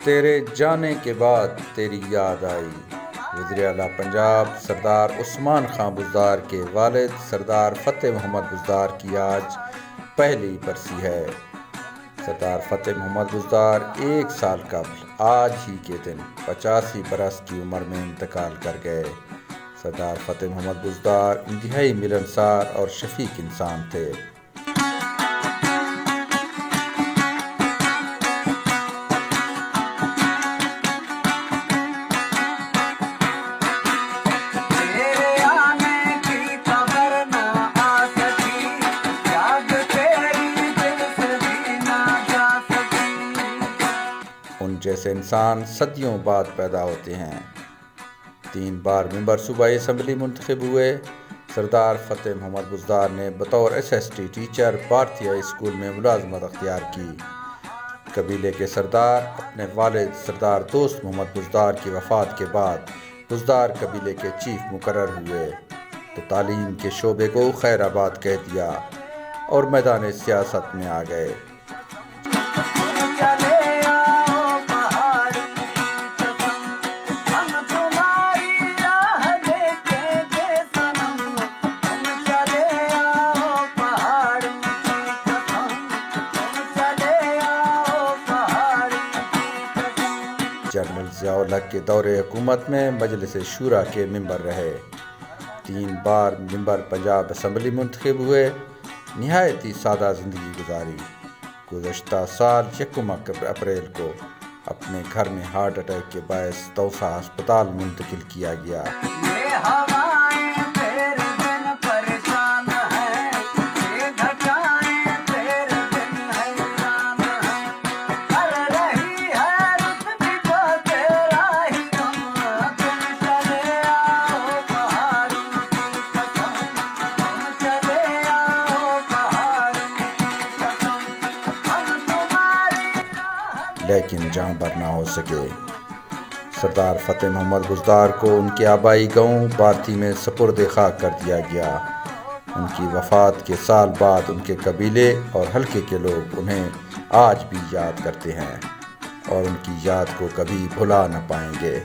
تیرے جانے کے بعد تیری یاد آئی۔ وزیر اعلیٰ پنجاب سردار عثمان خان بزدار کے والد سردار فتح محمد بزدار کی آج پہلی برسی ہے۔ سردار فتح محمد بزدار 1 سال قبل آج ہی کے دن 85 برس کی عمر میں انتقال کر گئے۔ سردار فتح محمد بزدار انتہائی ملنسار اور شفیق انسان تھے۔ ان جیسے انسان صدیوں بعد پیدا ہوتے ہیں۔ 3 بار ممبر صوبائی اسمبلی منتخب ہوئے۔ سردار فتح محمد بزدار نے بطور SST ٹیچر بھارتی ہائی اسکول میں ملازمت اختیار کی۔ قبیلے کے سردار اپنے والد سردار دوست محمد بزدار کی وفات کے بعد بزدار قبیلے کے چیف مقرر ہوئے تو تعلیم کے شعبے کو خیر آباد کہہ دیا اور میدان سیاست میں آ گئے۔ جنرل ضیاء الحق کے دور حکومت میں مجلس شورا کے ممبر رہے۔ 3 بار ممبر پنجاب اسمبلی منتخب ہوئے۔ نہایت ہی سادہ زندگی گزاری۔ گزشتہ سال 1 اپریل کو اپنے گھر میں ہارٹ اٹیک کے باعث توسا ہسپتال منتقل کیا گیا۔ لیکن جہاں بر نہ ہو سکے۔ سردار فتح محمد بزدار کو ان کے آبائی گاؤں بھارتی میں سپرد خاک کر دیا گیا۔ ان کی وفات کے سال بعد ان کے قبیلے اور حلقے کے لوگ انہیں آج بھی یاد کرتے ہیں اور ان کی یاد کو کبھی بھلا نہ پائیں گے۔